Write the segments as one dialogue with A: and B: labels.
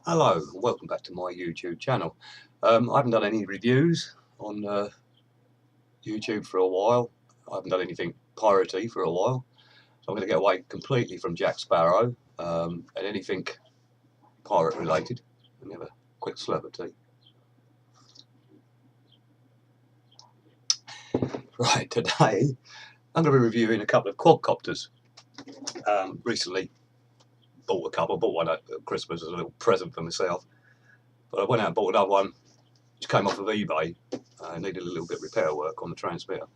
A: Hello, and welcome back to my YouTube channel. I haven't done any reviews on YouTube for a while. I haven't done anything piratey for a while. So I'm going to get away completely from Jack Sparrow and anything pirate related. Let me have a quick slurp of tea. Right, today I'm going to be reviewing a couple of quadcopters. Recently bought a couple. I bought one at Christmas as a little present for myself. But I went out and bought another one which came off of eBay. Needed a little bit of repair work on the transmitter,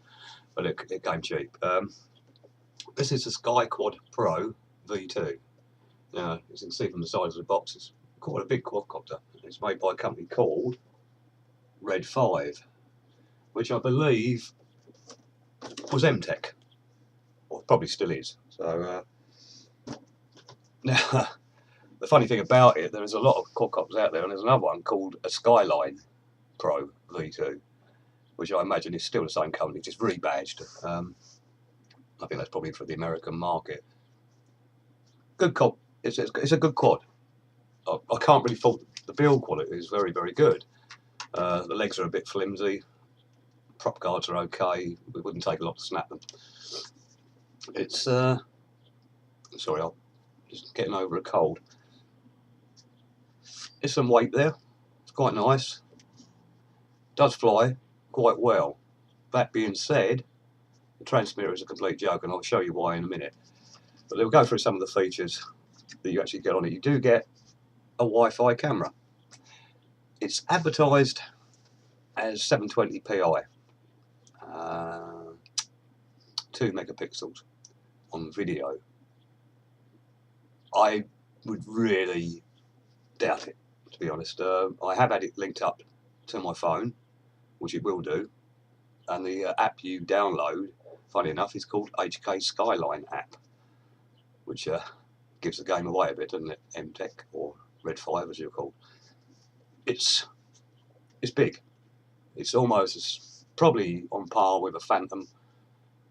A: but it came cheap. This is the skyquad Pro V2. Now, as you can see from the size of the box, it's quite a big quadcopter. It's made by a company called Red 5, which I believe was MTech, or probably still is. So now, the funny thing about it, there is a lot of quadcopters out there, and there's another one called a Skyline Pro V2, which I imagine is still the same company, just rebadged. I think that's probably for the American market. Good quad. It's a good quad. I can't really fault the build quality. Is very, very good. The legs are a bit flimsy. Prop guards are okay. It wouldn't take a lot to snap them. It's sorry, I'm just getting over a cold. There's some weight there. It's quite nice. Does fly quite well. That being said, the transmitter is a complete joke, and I'll show you why in a minute. But we'll go through some of the features that you actually get on it. You do get a Wi-Fi camera. It's advertised as 720p, 2 megapixels on video. I would really doubt it, to be honest. I have had it linked up to my phone, which it will do, and the app you download, funny enough, is called HK Skyline app, which gives the game away a bit, doesn't it? MTech, or Red 5 as you're called. It's big. It's almost probably on par with a Phantom,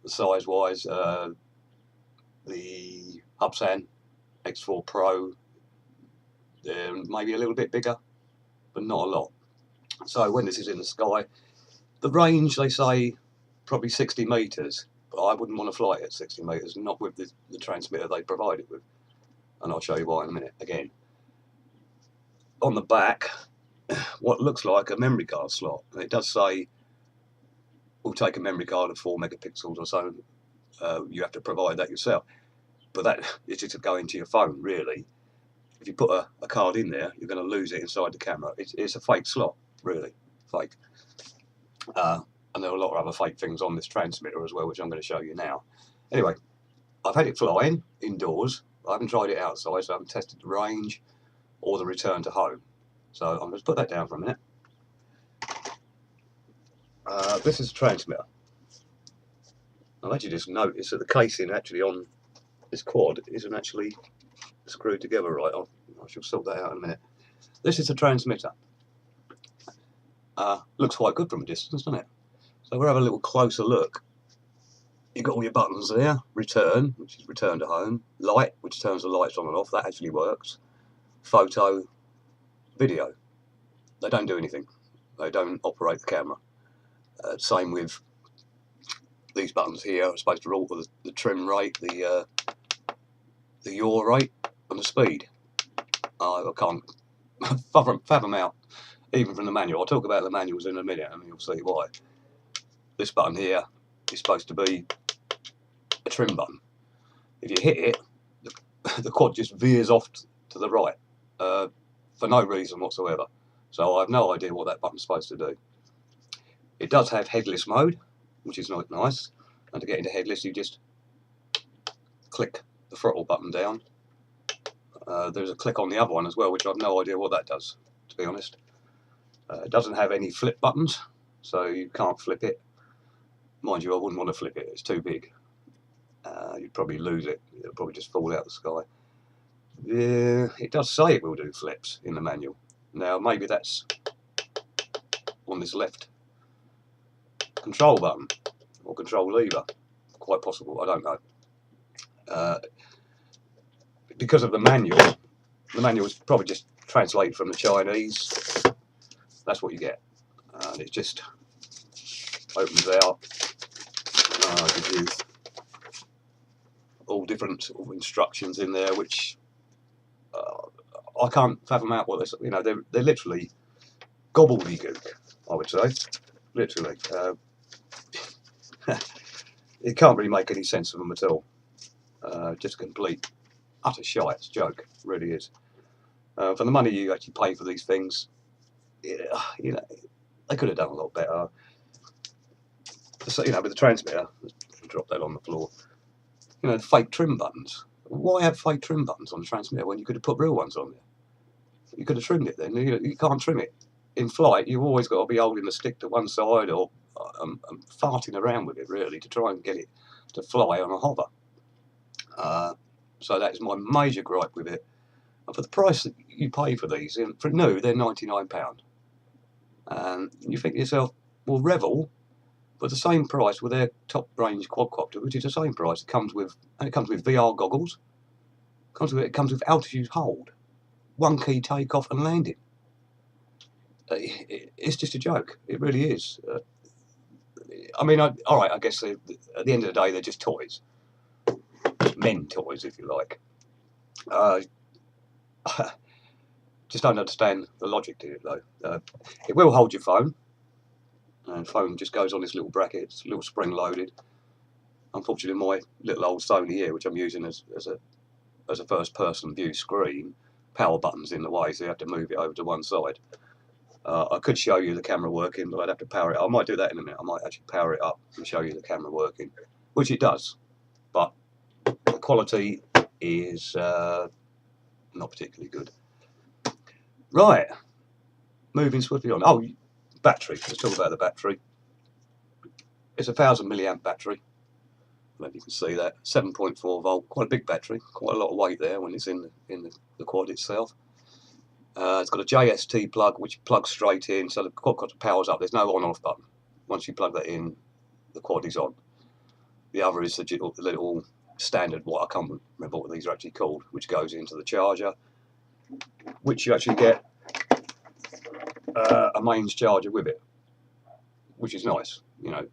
A: size wise. The Hubsan X4 Pro, they're maybe a little bit bigger, but not a lot. So when this is in the sky, the range, they say probably 60 meters, but I wouldn't want to fly it at 60 meters, not with the transmitter they provide it with, and I'll show you why in a minute again. On the back, what looks like a memory card slot, and it does say we'll take a memory card of 4 megapixels or so. You have to provide that yourself, but that is just to go into your phone, really. If you put a card in there, you're going to lose it inside the camera. It's a fake slot, really, fake. And there are a lot of other fake things on this transmitter as well, which I'm going to show you now. Anyway, I've had it flying indoors. I haven't tried it outside, so I haven't tested the range or the return to home. So I'm going to put that down for a minute. This is a transmitter. I've actually just noticed that the casing actually on this quad isn't actually screwed together right. I shall sort that out in a minute. This is a transmitter. Looks quite good from a distance, doesn't it? So we'll have a little closer look. You've got all your buttons there. Return, which is return to home. Light, which turns the lights on and off. That actually works. Photo, video. They don't do anything. They don't operate the camera. Same with these buttons here. Are supposed to alter the trim rate, the yaw rate, and the speed. I can't fathom out, even from the manual. I'll talk about the manuals in a minute, and you'll see why. This button here is supposed to be a trim button. If you hit it, the quad just veers off to the right for no reason whatsoever. So I have no idea what that button's supposed to do. It does have headless mode, which is not nice. And to get into headless, you just click the throttle button down. There's a click on the other one as well, which I've no idea what that does, to be honest. It doesn't have any flip buttons, so you can't flip it. Mind you, I wouldn't want to flip it, it's too big. You'd probably lose it, it'll probably just fall out of the sky. It does say it will do flips in the manual. Now, maybe that's on this left control button, or control lever. Quite possible, I don't know. Because of the manual is probably just translated from the Chinese. That's what you get, and it just opens out. Gives you all different sort of instructions in there, which I can't fathom out what they're. You know, they're literally gobbledygook, I would say, literally. It can't really make any sense of them at all. Just complete, utter shite. It's a joke, it really is. For the money you actually pay for these things, you know, they could have done a lot better. So, you know, with the transmitter, drop that on the floor. You know, the fake trim buttons. Why have fake trim buttons on the transmitter when you could have put real ones on there? You could have trimmed it then. You can't trim it. In flight, you've always got to be holding the stick to one side or farting around with it, really, to try and get it to fly on a hover. So that is my major gripe with it. And for the price that you pay for these, for new, they're £99. And you think to yourself, well, Revel, for the same price with their top range quadcopter, which is the same price, it comes with VR goggles, it comes with altitude hold, one key takeoff and landing. It's just a joke. It really is. I mean, all right, I guess at the end of the day, they're just toys. Men toys, if you like. Just don't understand the logic to it, though. It will hold your phone. And phone just goes on this little bracket, it's a little spring loaded. Unfortunately, my little old Sony here, which I'm using as a first person view screen, power button's in the way, so you have to move it over to one side. I could show you the camera working, but I'd have to power it up. I might do that in a minute. I might actually power it up and show you the camera working, which it does, but the quality is not particularly good. Right, moving swiftly on. Oh, battery. Let's talk about the battery. It's a 1000 milliamp battery. I don't know if you can see that. 7.4 volt. Quite a big battery. Quite a lot of weight there when it's in the quad itself. It's got a JST plug which plugs straight in, so the quadcopter powers up. There's no on-off button. Once you plug that in, the quad is on. The other is the little standard, what I can't remember what these are actually called, which goes into the charger, which you actually get a mains charger with it, which is nice, you know.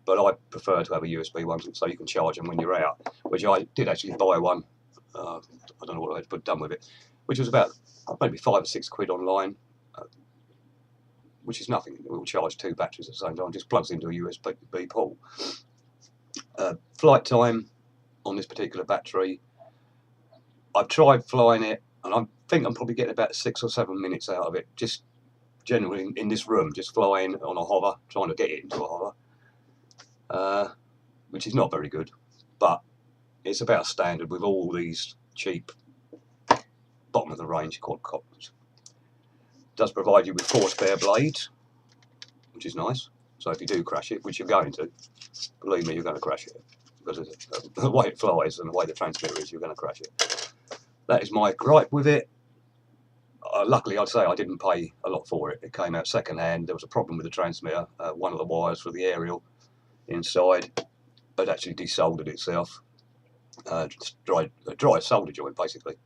A: But I prefer to have a USB one so you can charge them when you're out, which I did actually buy one. I don't know what I had done with it, which was about maybe £5 or £6 online, which is nothing. It will charge 2 batteries at the same time. It just plugs into a USB port. Flight time on this particular battery, I've tried flying it, and I think I'm probably getting about 6 or 7 minutes out of it, just generally in this room, just flying on a hover, trying to get it into a hover, which is not very good, but it's about standard with all these cheap bottom of the range quadcopters. It does provide you with 4 spare blades, which is nice. So if you do crash it, which you're going to, believe me, you're going to crash it, because of the way it flies and the way the transmitter is, you're going to crash it. That is my gripe with it. Luckily, I'd say I didn't pay a lot for it. It came out second hand. There was a problem with the transmitter. One of the wires for the aerial inside had actually desoldered itself. Dry solder joint, basically.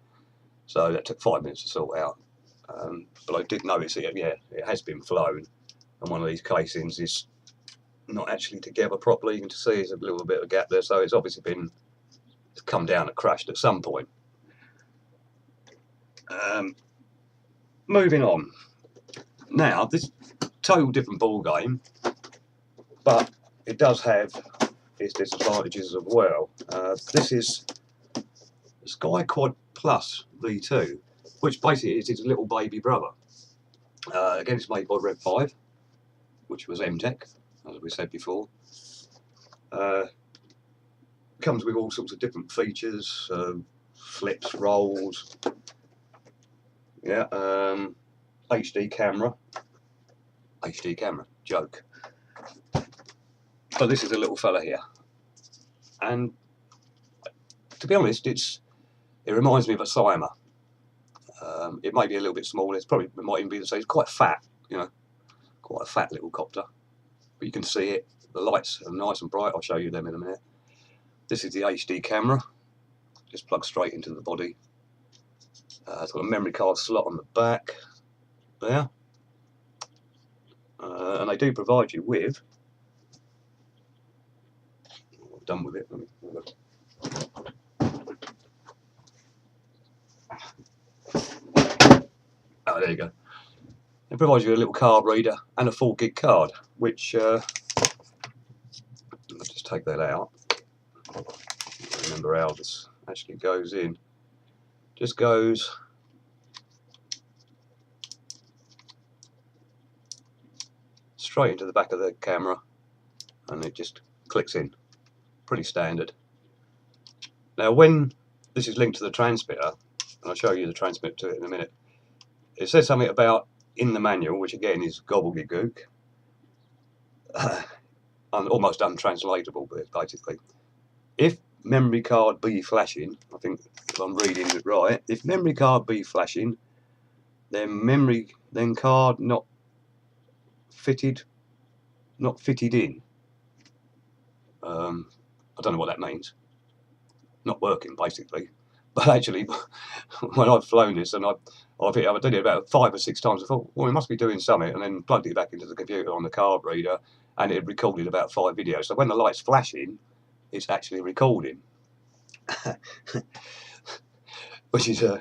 A: So that took 5 minutes to sort out. But I did notice it, yeah, it has been flown. And one of these casings is not actually together properly. You can see there's a little bit of a gap there. So it's obviously been come down and crashed at some point. Moving on. Now, this is a total different ball game, but it does have its disadvantages as well. This is the SkyQuad Plus V2, which basically is its little baby brother. Again, it's made by Rev 5, which was MTech, as we said before. Comes with all sorts of different features, flips, rolls. Yeah, HD camera, joke. But this is a little fella here, and to be honest, it reminds me of a Cyma. It may be a little bit smaller. It might even be the same. It's quite fat, you know, quite a fat little copter. But you can see it. The lights are nice and bright. I'll show you them in a minute. This is the HD camera. Just plugs straight into the body. It's got a memory card slot on the back there, and they do provide you with. I'm done with it. Oh, there you go. It provides you a little card reader and a 4 gig card, which I'll just take that out. I don't remember how this actually goes in. Just goes straight into the back of the camera, and it just clicks in. Pretty standard. Now, when this is linked to the transmitter, and I'll show you the transmitter to it in a minute, it says something about in the manual, which again is gobbledygook, almost untranslatable, but basically, if memory card be flashing, I think if I'm reading it right, if memory card be flashing, then card not fitted in. I don't know what that means. Not working, basically. But actually, when I've flown this and I did it about 5 or 6 times, I thought, well, it must be doing something, and then plugged it back into the computer on the card reader, and it recorded about 5 videos. So when the light's flashing, it's actually recording. Which is, yeah,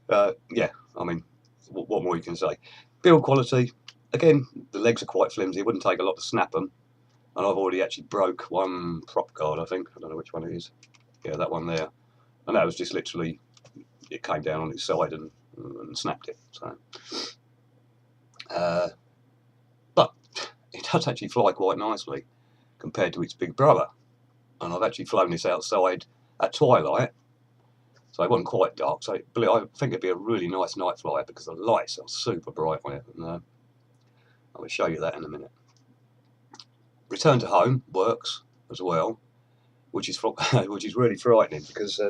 A: I mean, what more you can say. Build quality, again, the legs are quite flimsy. It wouldn't take a lot to snap them. And I've already actually broke one prop card, I think. I don't know which one it is. Yeah, that one there. And that was just literally, it came down on its side and snapped it. So, but it does actually fly quite nicely compared to its big brother. And I've actually flown this outside at twilight, so it wasn't quite dark. So I think it'd be a really nice night flyer because the lights are super bright on it. And I will show you that in a minute. Return to home works as well, which is really frightening because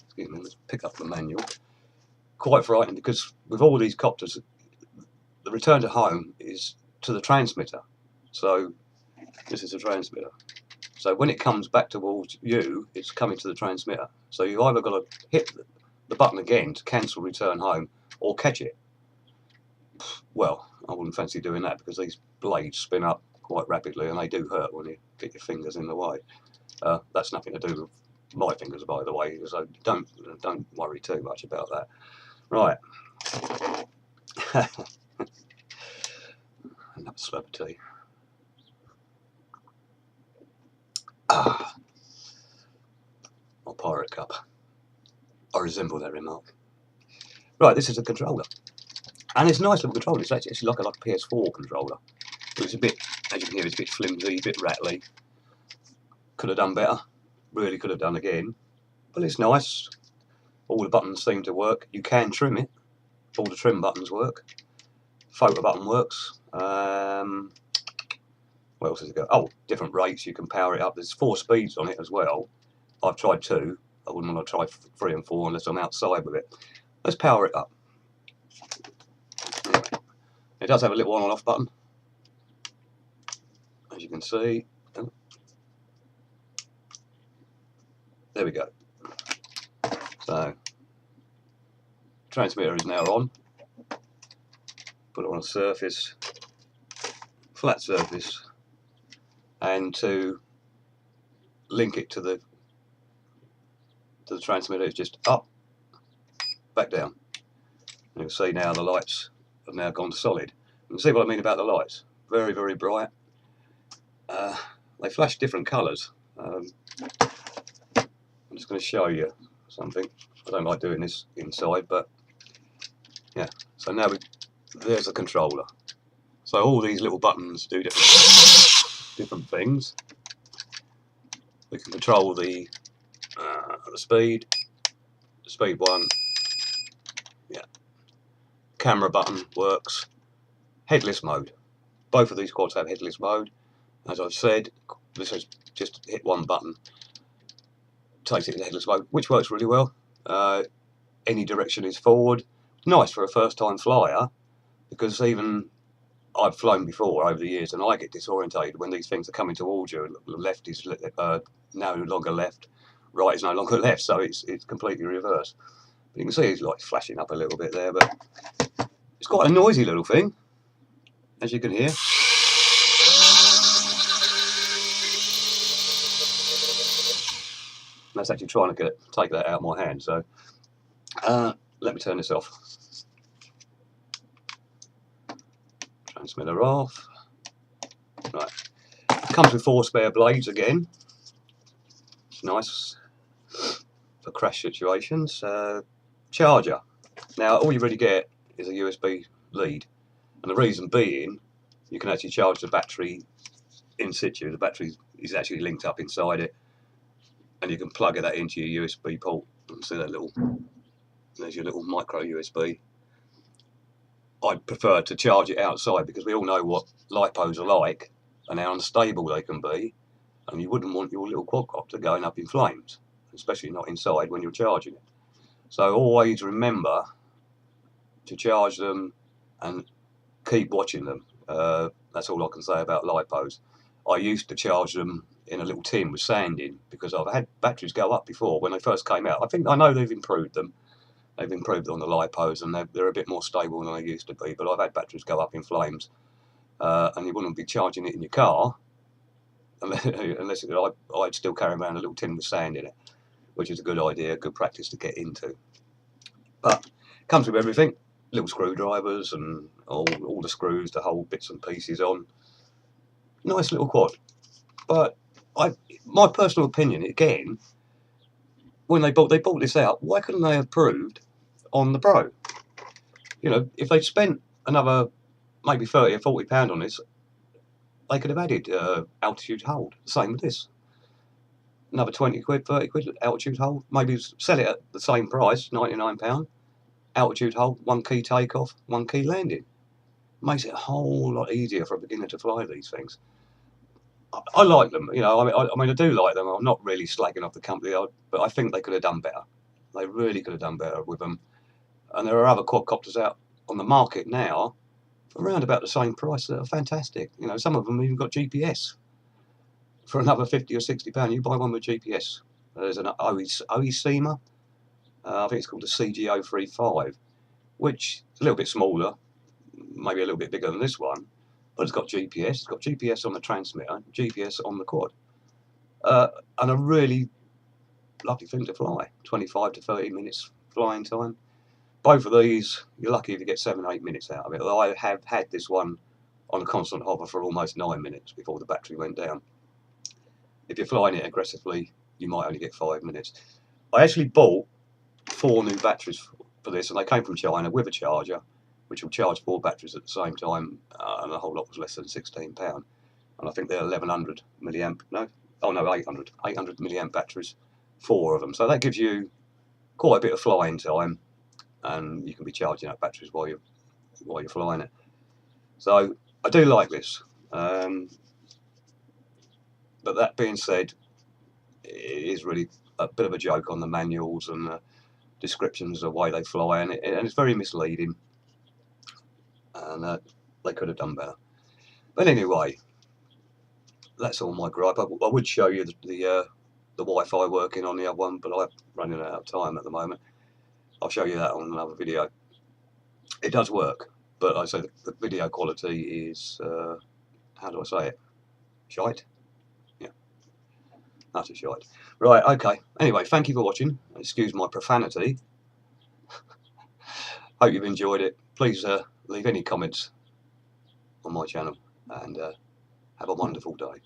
A: excuse me, let's pick up the manual. Quite frightening because with all these copters, the return to home is to the transmitter. So this is a transmitter. So when it comes back towards you, it's coming to the transmitter. So you've either got to hit the button again to cancel return home or catch it. Well, I wouldn't fancy doing that because these blades spin up quite rapidly and they do hurt when you get your fingers in the way. That's nothing to do with my fingers, by the way, so don't worry too much about that. Right. Another slab of tea. My pirate cup. I resemble that remark. Right, this is a controller. And it's a nice little controller. It's actually like a PS4 controller. It's a bit, as you can hear, it's a bit flimsy, a bit rattly. Could have done better. Really could have done again. But it's nice. All the buttons seem to work. You can trim it. All the trim buttons work. Photo button works. What else has it got? Oh, different rates. You can power it up. There's 4 speeds on it as well. I've tried 2. I wouldn't want to try 3 and 4 unless I'm outside with it. Let's power it up. It does have a little on and off button, as you can see. There we go. So, transmitter is now on. Put it on a surface, flat surface, and to link it to the transmitter is just up, back down. And you'll see now the lights have now gone solid. You can see what I mean about the lights. Very, very bright. They flash different colours. I'm just going to show you something. I don't like doing this inside, but yeah. So now there's a controller. So all these little buttons do different things. We can control the speed 1. Yeah. Camera button works. Headless mode. Both of these quads have headless mode. As I've said, this is just hit one button, takes it to headless mode, which works really well. Any direction is forward. Nice for a first-time flyer, because even I've flown before over the years, and I get disorientated when these things are coming towards you. Left is no longer left, right is no longer left, so it's completely reversed. You can see it's like flashing up a little bit there, but it's quite a noisy little thing, as you can hear. That's actually trying to take that out of my hand, so let me turn this off. Transmitter off. Right, comes with 4 spare blades again. It's nice for crash situations. Charger. Now all you really get is a USB lead, and the reason being, you can actually charge the battery in situ. The battery is actually linked up inside it, and you can plug that into your USB port. And see that little, there's your little micro USB. I'd prefer to charge it outside because we all know what lipos are like and how unstable they can be, and you wouldn't want your little quadcopter going up in flames, especially not inside when you're charging it. So always remember to charge them and keep watching them. That's all I can say about lipos. I used to charge them in a little tin with sand in because I've had batteries go up before when they first came out. I know they've improved them. They've improved on the lipos and they're a bit more stable than they used to be, but I've had batteries go up in flames, and you wouldn't be charging it in your car unless I'd still carry around a little tin with sand in it, which is a good idea, good practice to get into. But it comes with everything, little screwdrivers and all the screws to hold bits and pieces on. Nice little quad. But my personal opinion, again, when they bought this out, why couldn't they have proved on the Pro? You know, if they'd spent another maybe 30 or 40 pound on this, they could have added altitude hold. Same with this. Another 20 quid, 30 quid altitude hold. Maybe sell it at the same price, £99. Altitude hold, 1 key takeoff, 1 key landing. Makes it a whole lot easier for a beginner to fly these things. I like them, you know. I mean, I do like them. I'm not really slagging off the company, but I think they could have done better. They really could have done better with them. And there are other quadcopters out on the market now for around about the same price that are fantastic. You know, some of them even got GPS. For another 50 or 60 pound, you buy one with GPS. There's an OESEMA. I think it's called the CG035, which is a little bit smaller, maybe a little bit bigger than this one, but it's got GPS. It's got GPS on the transmitter, GPS on the quad, and a really lovely thing to fly. 25 to 30 minutes flying time. Both of these, you're lucky if you get 7 or 8 minutes out of it. Although I have had this one on a constant hover for almost 9 minutes before the battery went down. If you're flying it aggressively, you might only get 5 minutes. I actually bought 4 new batteries for this, and they came from China with a charger, which will charge 4 batteries at the same time, and the whole lot was less than £16. And I think they're 1100 milliamp. No, oh no, 800 milliamp batteries, 4 of them. So that gives you quite a bit of flying time, and you can be charging up batteries while you're flying it. So I do like this. But that being said, it is really a bit of a joke on the manuals and the descriptions of the way they fly, and it's very misleading, and they could have done better. But anyway, that's all my gripe. I would show you the Wi-Fi working on the other one, but I'm running out of time at the moment. I'll show you that on another video. It does work, but I say the video quality is, how do I say it? Shite? Yeah, utter shite. Right, okay. Anyway, thank you for watching. Excuse my profanity. Hope you've enjoyed it. Please leave any comments on my channel, and have a wonderful day.